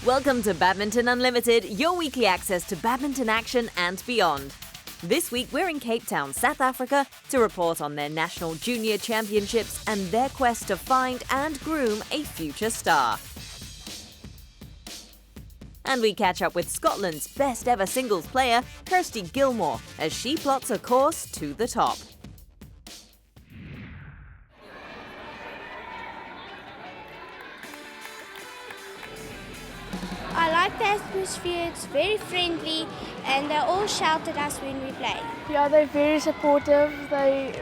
Welcome to Badminton Unlimited, your weekly access to badminton action and beyond. This week we're in Cape Town, South Africa, to report on their National Junior Championships and their quest to find and groom a future star. And we catch up with Scotland's best ever singles player, Kirsty Gilmore, as she plots a course to the top. I like the atmosphere, it's very friendly and they all shout at us when we play. Yeah, they're very supportive, they're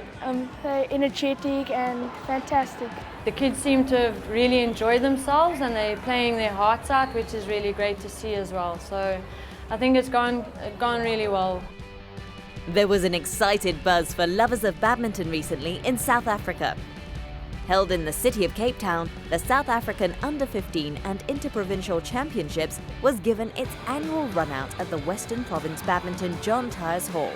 energetic and fantastic. The kids seem to really enjoy themselves and they're playing their hearts out, which is really great to see as well. So I think it's gone really well. There was an excited buzz for lovers of badminton recently in South Africa. Held in the city of Cape Town, the South African Under-15 and Interprovincial Championships was given its annual run-out at the Western Province Badminton John Tyers Hall.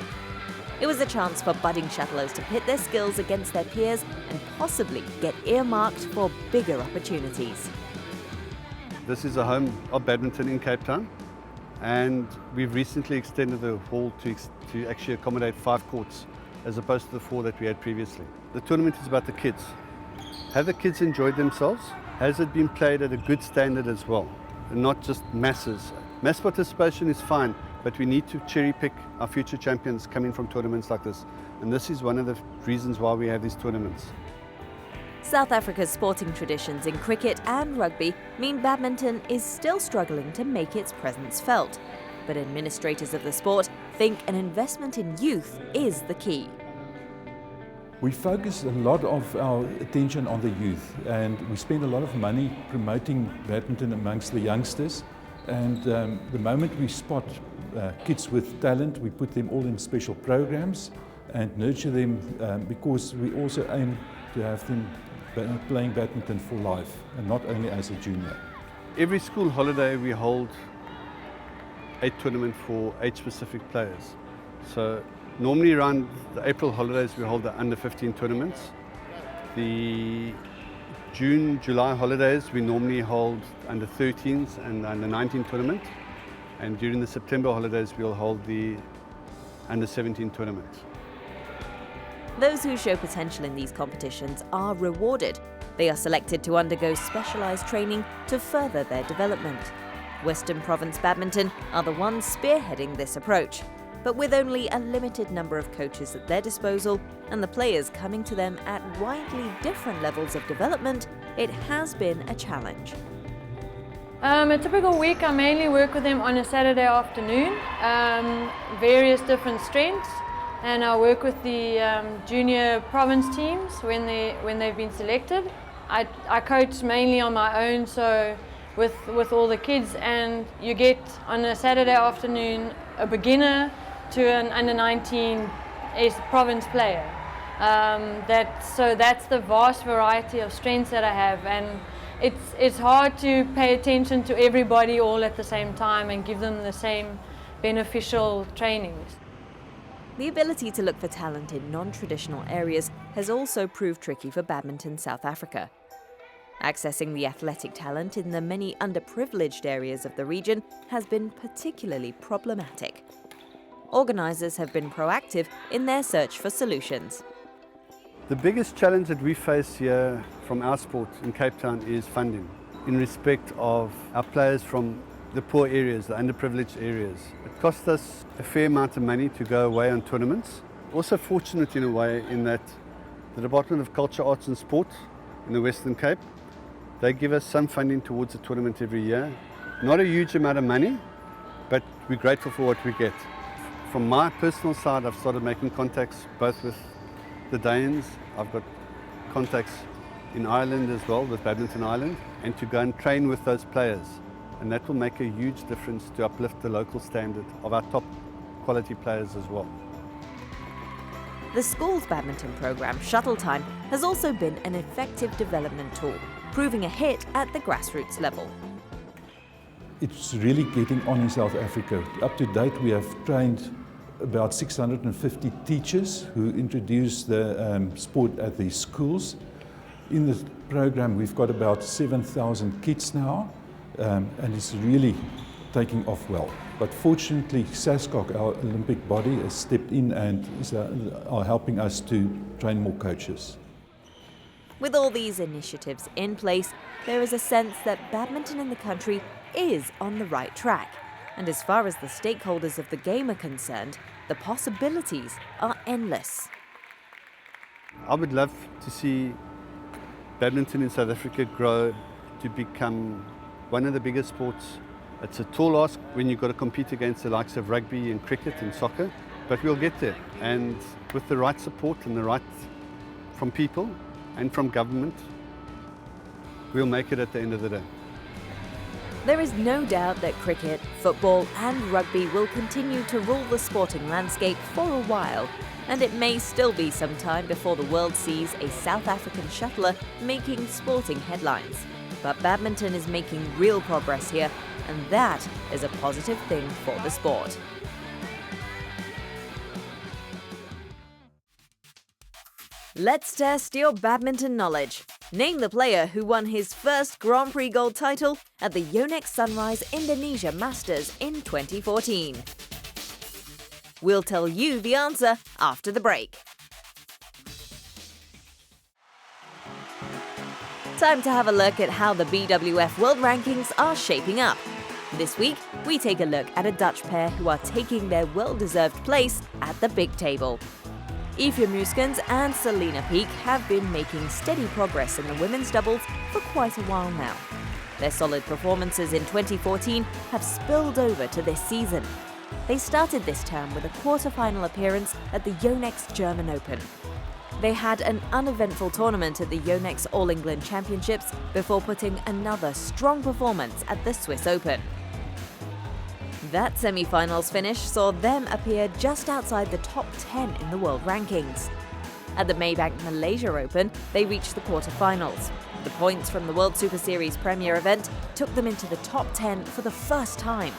It was a chance for budding shuttlers to pit their skills against their peers and possibly get earmarked for bigger opportunities. This is a home of badminton in Cape Town, and we've recently extended the hall to actually accommodate 5 courts as opposed to the 4 that we had previously. The tournament is about the kids. Have the kids enjoyed themselves? Has it been played at a good standard as well? And not just masses. Mass participation is fine, but we need to cherry pick our future champions coming from tournaments like this. And this is one of the reasons why we have these tournaments. South Africa's sporting traditions in cricket and rugby mean badminton is still struggling to make its presence felt. But administrators of the sport think an investment in youth is the key. We focus a lot of our attention on the youth, and we spend a lot of money promoting badminton amongst the youngsters. And the moment we spot kids with talent, we put them all in special programs and nurture them because we also aim to have them playing badminton for life and not only as a junior. Every school holiday we hold a tournament for age-specific players. So normally around the April holidays we hold the under-15 tournaments. The June, July holidays we normally hold under-13s and under-19 tournament. And during the September holidays we'll hold the under-17 tournament. Those who show potential in these competitions are rewarded. They are selected to undergo specialised training to further their development. Western Province Badminton are the ones spearheading this approach. But with only a limited number of coaches at their disposal and the players coming to them at widely different levels of development, it has been a challenge. A typical week I mainly work with them on a Saturday afternoon, various different strengths, and I work with the junior province teams when they've been selected. I coach mainly on my own, so with all the kids, and you get on a Saturday afternoon a beginner to an under-19 province player. So that's the vast variety of strengths that I have, and it's hard to pay attention to everybody all at the same time and give them the same beneficial trainings. The ability to look for talent in non-traditional areas has also proved tricky for Badminton South Africa. Accessing the athletic talent in the many underprivileged areas of the region has been particularly problematic. Organisers have been proactive in their search for solutions. The biggest challenge that we face here from our sport in Cape Town is funding, in respect of our players from the poor areas, the underprivileged areas. It costs us a fair amount of money to go away on tournaments. Also fortunate in a way in that the Department of Culture, Arts and Sport in the Western Cape, they give us some funding towards the tournament every year. Not a huge amount of money, but we're grateful for what we get. From my personal side, I've started making contacts both with the Danes. I've got contacts in Ireland as well, with Badminton Ireland, and to go and train with those players. And that will make a huge difference to uplift the local standard of our top quality players as well. The school's badminton programme, Shuttle Time, has also been an effective development tool, proving a hit at the grassroots level. It's really getting on in South Africa. Up to date, we have trained about 650 teachers who introduce the sport at the schools. In the program, we've got about 7,000 kids now, and it's really taking off well. But fortunately, SASCOC, our Olympic body, has stepped in and are helping us to train more coaches. With all these initiatives in place, there is a sense that badminton in the country is on the right track. And as far as the stakeholders of the game are concerned, the possibilities are endless. I would love to see badminton in South Africa grow to become one of the biggest sports. It's a tall ask when you've got to compete against the likes of rugby and cricket and soccer, but we'll get there. And with the right support and the right from people and from government, we'll make it at the end of the day. There is no doubt that cricket, football and rugby will continue to rule the sporting landscape for a while, and it may still be some time before the world sees a South African shuttler making sporting headlines. But badminton is making real progress here, and that is a positive thing for the sport. Let's test your badminton knowledge. Name the player who won his first Grand Prix gold title at the Yonex Sunrise Indonesia Masters in 2014. We'll tell you the answer after the break. Time to have a look at how the BWF World Rankings are shaping up. This week, we take a look at a Dutch pair who are taking their well-deserved place at the big table. Aoife Muskens and Selena Peek have been making steady progress in the women's doubles for quite a while now. Their solid performances in 2014 have spilled over to this season. They started this term with a quarter-final appearance at the Yonex German Open. They had an uneventful tournament at the Yonex All England Championships before putting another strong performance at the Swiss Open. That semi-finals finish saw them appear just outside the top 10 in the world rankings. At the Maybank Malaysia Open, they reached the quarter-finals. The points from the World Superseries Premier event took them into the top 10 for the first time.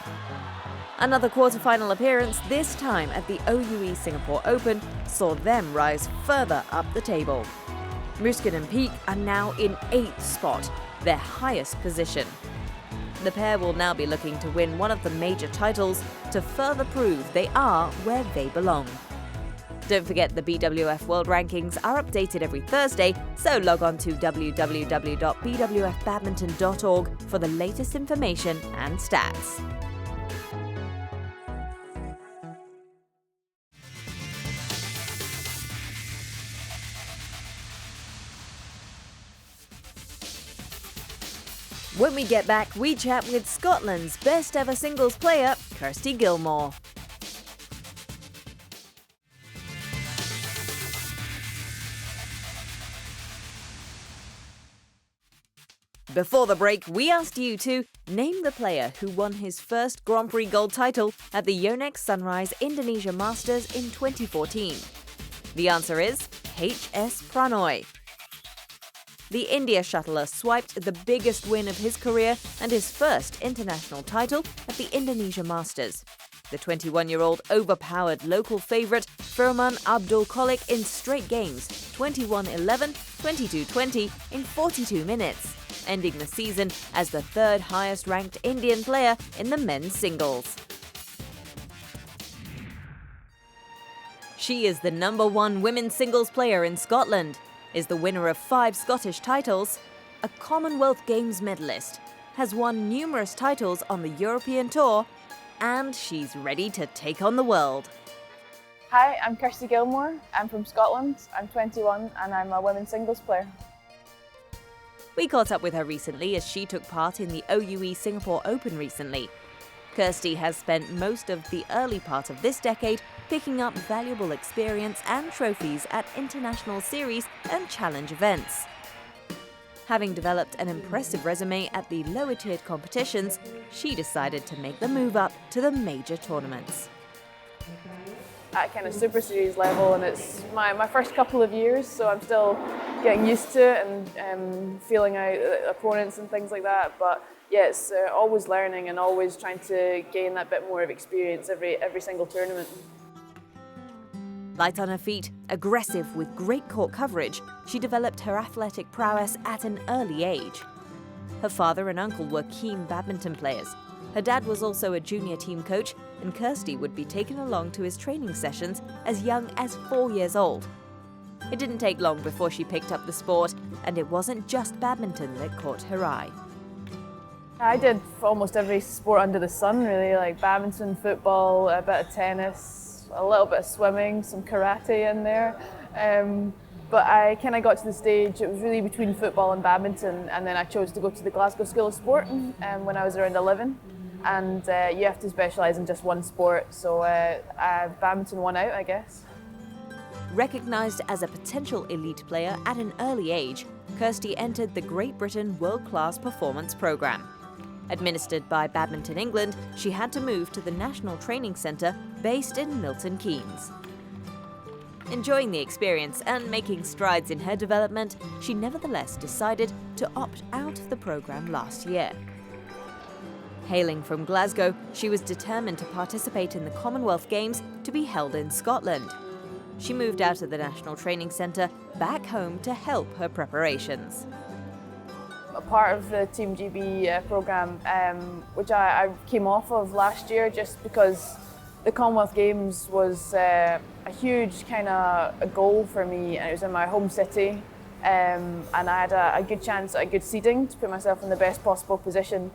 Another quarter-final appearance, this time at the OUE Singapore Open, saw them rise further up the table. Musken and Peek are now in 8th spot, their highest position. The pair will now be looking to win one of the major titles to further prove they are where they belong. Don't forget the BWF World Rankings are updated every Thursday, so log on to www.bwfbadminton.org for the latest information and stats. When we get back, we chat with Scotland's best ever singles player, Kirsty Gilmore. Before the break, we asked you to name the player who won his first Grand Prix gold title at the Yonex Sunrise Indonesia Masters in 2014. The answer is H.S. Pranoy. The India shuttler swiped the biggest win of his career and his first international title at the Indonesia Masters. The 21-year-old overpowered local favourite Firman Abdul Kholik in straight games, 21-11, 22-20 in 42 minutes, ending the season as the third highest ranked Indian player in the men's singles. She is the #1 women's singles player in Scotland, is the winner of 5 Scottish titles, a Commonwealth Games medalist, has won numerous titles on the European Tour, and she's ready to take on the world. Hi, I'm Kirsty Gilmore. I'm from Scotland. I'm 21 and I'm a women's singles player. We caught up with her recently as she took part in the OUE Singapore Open recently. Kirsty has spent most of the early part of this decade picking up valuable experience and trophies at international series and challenge events. Having developed an impressive resume at the lower-tiered competitions, she decided to make the move up to the major tournaments. At kind of Super Series level, and it's my first couple of years, so I'm still getting used to it and feeling out opponents and things like that. But yeah, it's always learning and always trying to gain that bit more of experience every single tournament. Light on her feet, aggressive with great court coverage, she developed her athletic prowess at an early age. Her father and uncle were keen badminton players. Her dad was also a junior team coach, and Kirsty would be taken along to his training sessions as young as 4 years old. It didn't take long before she picked up the sport, and it wasn't just badminton that caught her eye. I did almost every sport under the sun, really, like badminton, football, a bit of tennis, a little bit of swimming, some karate in there. But I kind of got to the stage, it was really between football and badminton, and then I chose to go to the Glasgow School of Sport when I was around 11. And you have to specialise in just one sport, so badminton won out, I guess. Recognised as a potential elite player at an early age, Kirsty entered the Great Britain World Class Performance Programme. Administered by Badminton England, she had to move to the National Training Centre based in Milton Keynes. Enjoying the experience and making strides in her development, she nevertheless decided to opt out of the programme last year. Hailing from Glasgow, she was determined to participate in the Commonwealth Games to be held in Scotland. She moved out of the National Training Centre back home to help her preparations. A part of the Team GB programme, which I came off of last year just because the Commonwealth Games was a huge kind of a goal for me, and it was in my home city, and I had a good chance at a good seeding to put myself in the best possible position.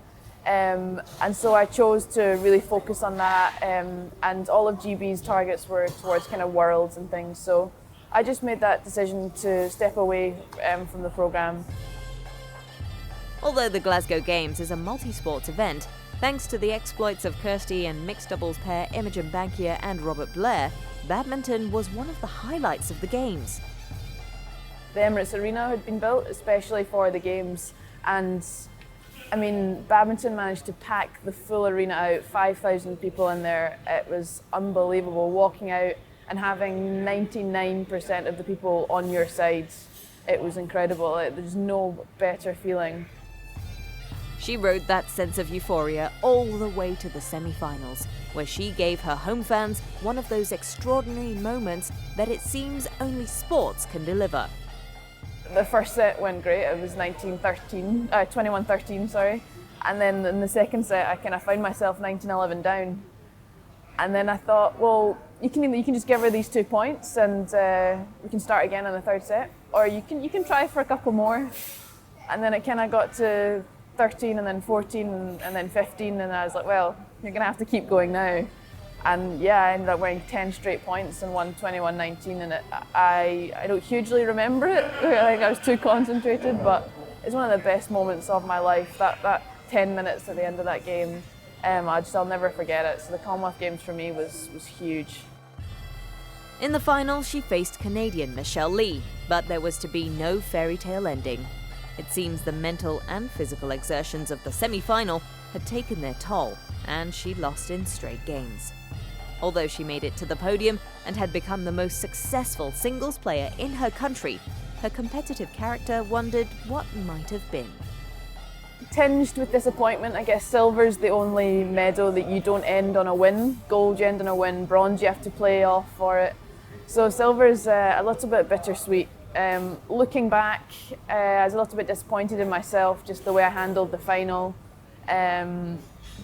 And so I chose to really focus on that, and all of GB's targets were towards kind of worlds and things, so I just made that decision to step away from the programme. Although the Glasgow Games is a multi-sports event, thanks to the exploits of Kirsty and mixed doubles pair Imogen Bankier and Robert Blair, badminton was one of the highlights of the Games. The Emirates Arena had been built especially for the Games, and I mean, badminton managed to pack the full arena out, 5,000 people in there. It was unbelievable, walking out and having 99% of the people on your side. It was incredible. There's no better feeling. She rode that sense of euphoria all the way to the semi-finals, where she gave her home fans one of those extraordinary moments that it seems only sports can deliver. The first set went great. It was 21-13, sorry. And then in the second set, I kind of found myself 19-11 down. And then I thought, well, you can just give her these 2 points and we can start again in the third set, or you can try for a couple more. And then it kind of got to 13 and then 14 and then 15, and I was like, well, you're going to have to keep going now. And yeah, I ended up winning 10 straight points and won 21-19, and I don't hugely remember it. I think I was too concentrated, but it's one of the best moments of my life, that 10 minutes at the end of that game. I'll never forget it. So the Commonwealth Games for me was huge. In the final, she faced Canadian Michelle Lee, but there was to be no fairy tale ending. It seems the mental and physical exertions of the semi-final had taken their toll, and she lost in straight games. Although she made it to the podium and had become the most successful singles player in her country, her competitive character wondered what might have been. Tinged with disappointment, I guess silver's the only medal that you don't end on a win. Gold you end on a win, bronze you have to play off for it. So silver's a little bit bittersweet. Looking back, I was a little bit disappointed in myself, just the way I handled the final.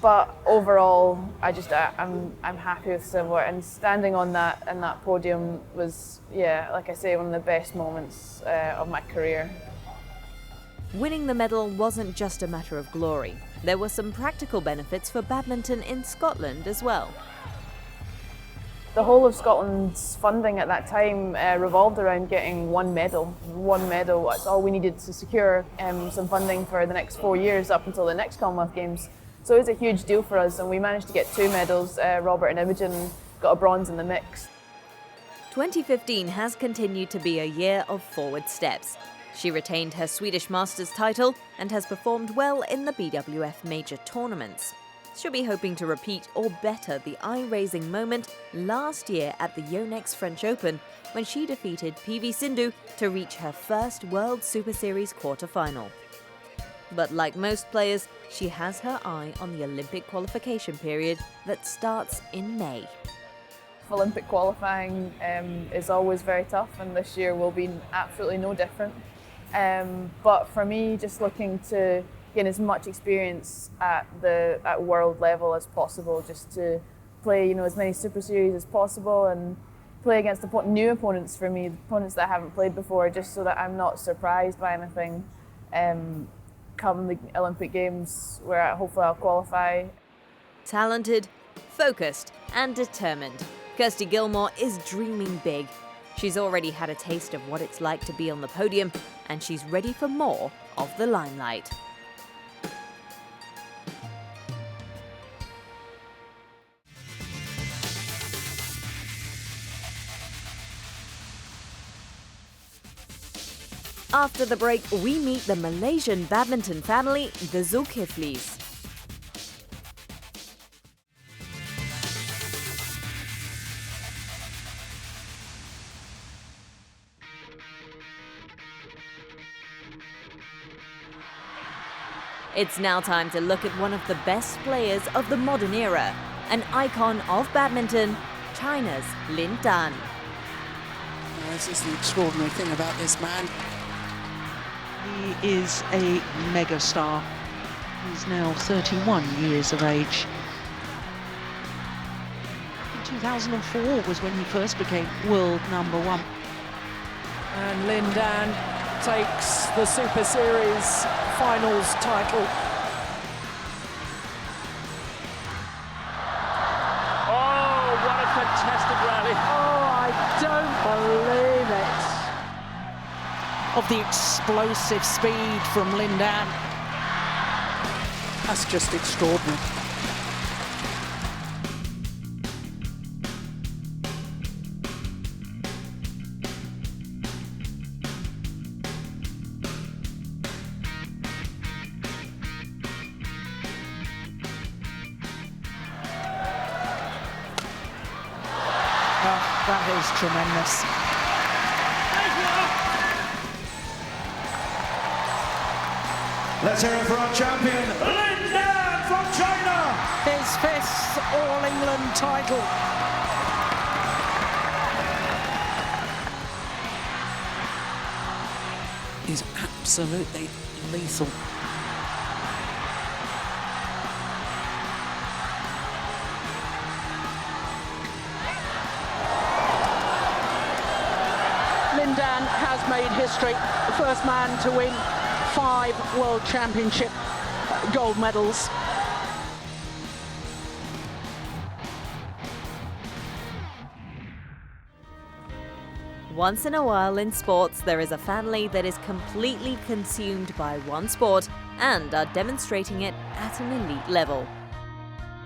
But overall, I'm happy with silver, and standing on that podium was, yeah, like I say, one of the best moments of my career. Winning the medal wasn't just a matter of glory. There were some practical benefits for badminton in Scotland as well. The whole of Scotland's funding at that time revolved around getting one medal. One medal, that's all we needed to secure some funding for the next 4 years up until the next Commonwealth Games. So it was a huge deal for us, and we managed to get 2 medals. Robert and Imogen got a bronze in the mix. 2015 has continued to be a year of forward steps. She retained her Swedish Masters title and has performed well in the BWF major tournaments. She'll be hoping to repeat or better the eye-raising moment last year at the Yonex French Open, when she defeated PV Sindhu to reach her first World Superseries quarter-final. But like most players, she has her eye on the Olympic qualification period that starts in May. Olympic qualifying is always very tough, and this year will be absolutely no different. But for me, just looking to getting as much experience at world level as possible, just to play as many Super Series as possible and play against new opponents for me, opponents that I haven't played before, just so that I'm not surprised by anything come the Olympic Games, where hopefully I'll qualify. Talented, focused, and determined, Kirsty Gilmore is dreaming big. She's already had a taste of what it's like to be on the podium, and she's ready for more of the limelight. After the break, we meet the Malaysian badminton family, the Zulfadlis. It's now time to look at one of the best players of the modern era, an icon of badminton, China's Lindan. This is the extraordinary thing about this man. He is a megastar. He's now 31 years of age. In 2004 was when he first became world #1. And Lindan takes the Super Series finals title. Oh, what a fantastic rally. Oh, I don't believe it. Of the explosive speed from Lindan. That's just extraordinary. That is tremendous. Let's hear it for our champion, Lindan from China! His 5th All-England title. He's absolutely lethal. Lindan has made history. The first man to win 5 World Championship gold medals. Once in a while in sports, there is a family that is completely consumed by one sport and are demonstrating it at an elite level.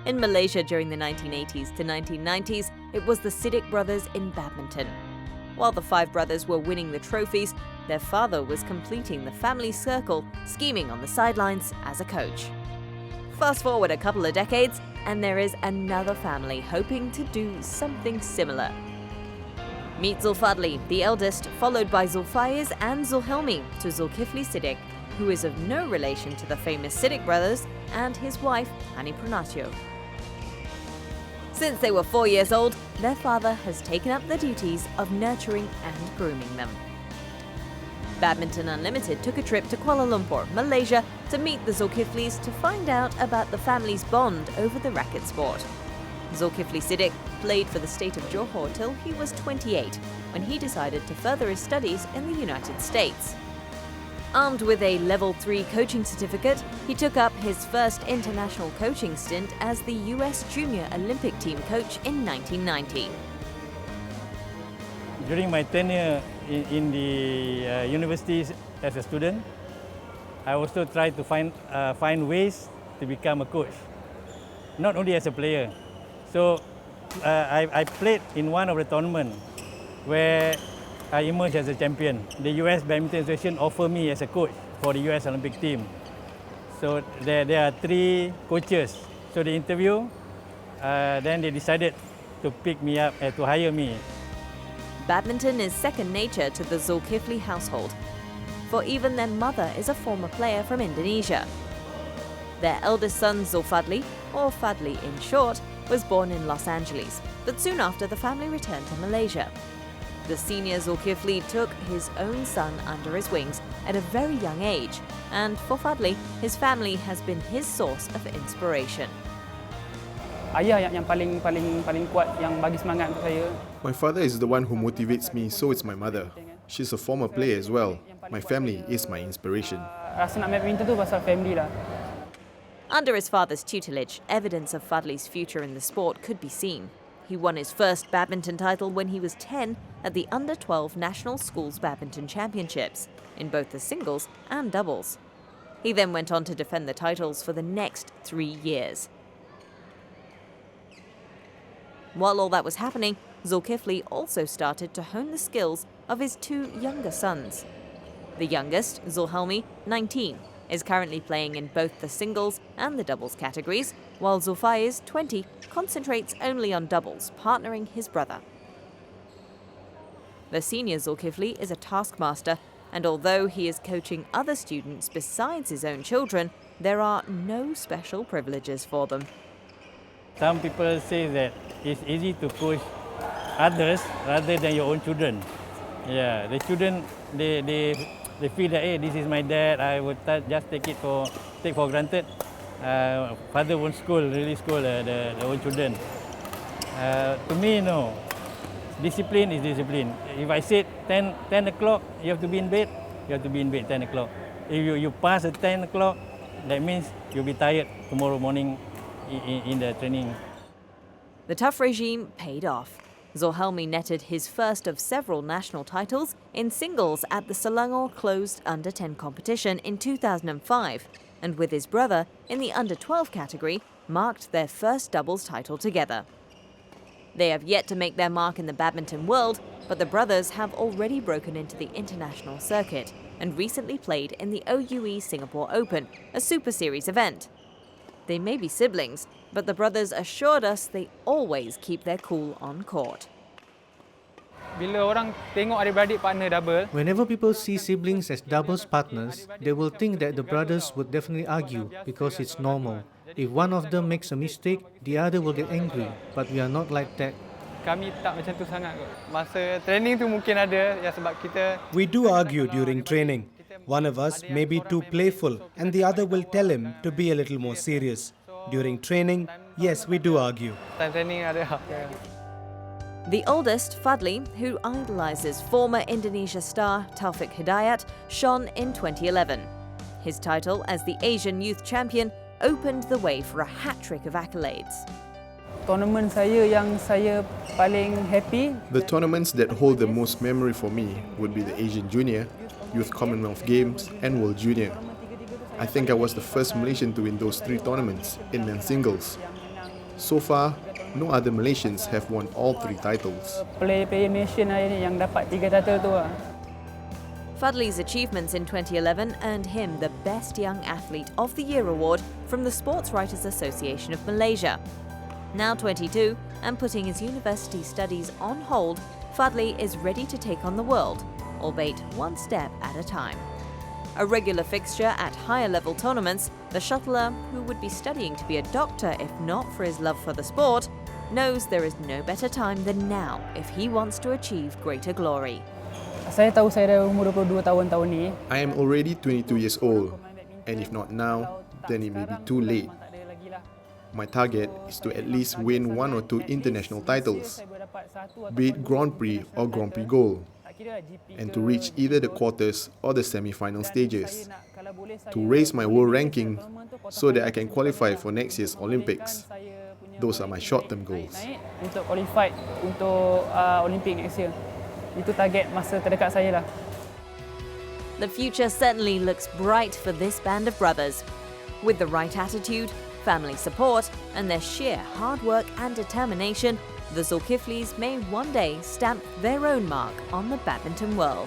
In Malaysia during the 1980s to 1990s, it was the Siddiq brothers in badminton. While the 5 brothers were winning the trophies, their father was completing the family circle, scheming on the sidelines as a coach. Fast forward a couple of decades, and there is another family hoping to do something similar. Meet Zulfadli, the eldest, followed by Zulfaiz and Zulhelmi to Zulkifli Siddiq, who is of no relation to the famous Siddiq brothers, and his wife, Hani Pranatio. Since they were 4 years old, their father has taken up the duties of nurturing and grooming them. Badminton Unlimited took a trip to Kuala Lumpur, Malaysia, to meet the Zulkiflis to find out about the family's bond over the racket sport. Zulkifli Siddiq played for the state of Johor till he was 28, when he decided to further his studies in the United States. Armed with a Level 3 coaching certificate, he took up his first international coaching stint as the US Junior Olympic team coach in 1990. During my tenure in the universities as a student, I also tried to find ways to become a coach, not only as a player. So I played in one of the tournaments where I emerged as a champion. The US Badminton Association offered me as a coach for the US Olympic team. So there are 3 coaches. So the interview, then they decided to pick me up, to hire me. Badminton is second nature to the Zulkifli household, for even their mother is a former player from Indonesia. Their eldest son, Zulfadli, or Fadli in short, was born in Los Angeles, but soon after the family returned to Malaysia. The senior Zulkifli took his own son under his wings at a very young age And for Fadli, his family has been his source of inspiration. Ayah yang paling kuat yang bagi semangat untuk saya. My father is the one who motivates me, so is my mother. She's a former player as well. My family is my inspiration. Rasa nak main badminton tu pasal family lah. Under his father's tutelage, evidence of Fadli's future in the sport could be seen. He won his first badminton title when he was 10 at the Under-12 National Schools Badminton Championships, in both the singles and doubles. He then went on to defend the titles for the next 3 years. While all that was happening, Zulfadli also started to hone the skills of his 2 younger sons. The youngest, Zulfadli, 19, is currently playing in both the singles and the doubles categories, while Zulfadli, 20, concentrates only on doubles, partnering his brother. The senior Zulfadli is a taskmaster, and although he is coaching other students besides his own children, there are no special privileges for them. Some people say that it's easy to coach others rather than your own children. Yeah, the children they feel that, hey, this is my dad. I would just take for granted. Father won't really school the own children. To me, no. Discipline is discipline. If I said 10 o'clock, you have to be in bed. You have to be in bed 10 o'clock. If you pass at 10 o'clock, that means you'll be tired tomorrow morning in the training. The tough regime paid off. Zulfadli netted his first of several national titles in singles at the Selangor Closed Under-10 competition in 2005, and with his brother in the Under-12 category, marked their first doubles title together. They have yet to make their mark in the badminton world, but the brothers have already broken into the international circuit and recently played in the OUE Singapore Open, a Super Series event. They may be siblings, but the brothers assured us they always keep their cool on court. Whenever people see siblings as doubles partners, they will think that the brothers would definitely argue because it's normal. If one of them makes a mistake, the other will get angry, but we are not like that. We do argue during training. One of us may be too playful and the other will tell him to be a little more serious. During training, yes, we do argue. The oldest, Fadli, who idolizes former Indonesia star Taufik Hidayat, shone in 2011. His title as the Asian Youth Champion opened the way for a hat-trick of accolades. Tournament saya yang saya paling happy. The tournaments that hold the most memory for me would be the Asian Junior, Youth Commonwealth Games and World Junior. I think I was the first Malaysian to win those 3 tournaments in men's singles. So far, no other Malaysians have won all 3 titles. Player Malaysian yang dapat 3 title tu. Fadli's achievements in 2011 earned him the Best Young Athlete of the Year award from the Sports Writers Association of Malaysia. Now 22 and putting his university studies on hold, Fadli is ready to take on the world, albeit one step at a time. A regular fixture at higher level tournaments, the shuttler, who would be studying to be a doctor if not for his love for the sport, knows there is no better time than now if he wants to achieve greater glory. Saya tahu saya dah umur 22 tahun ni. I am already 22 years old, and if not now, then it may be too late. My target is to at least win 1 or 2 international titles, be it Grand Prix or Grand Prix Gold, and to reach either the quarters or the semi-final stages, to raise my world ranking so that I can qualify for next year's Olympics. Those are my short-term goals. Untuk qualify untuk Olympic next year. Itu target masa terdekat saya lah. The future certainly looks bright for this band of brothers. With the right attitude, family support, and their sheer hard work and determination, the Zulfadlis may one day stamp their own mark on the badminton world.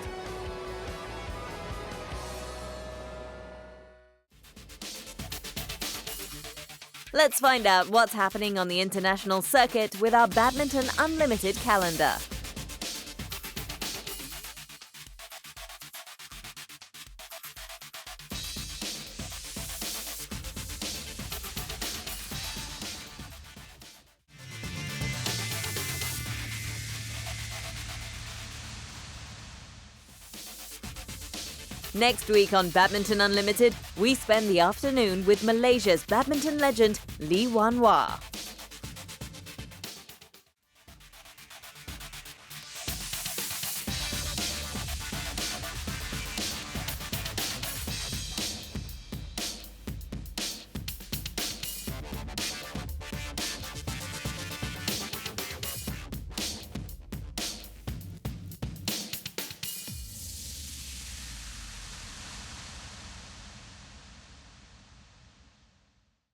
Let's find out what's happening on the international circuit with our Badminton Unlimited calendar. Next week on Badminton Unlimited, we spend the afternoon with Malaysia's badminton legend Lee Wan Wah.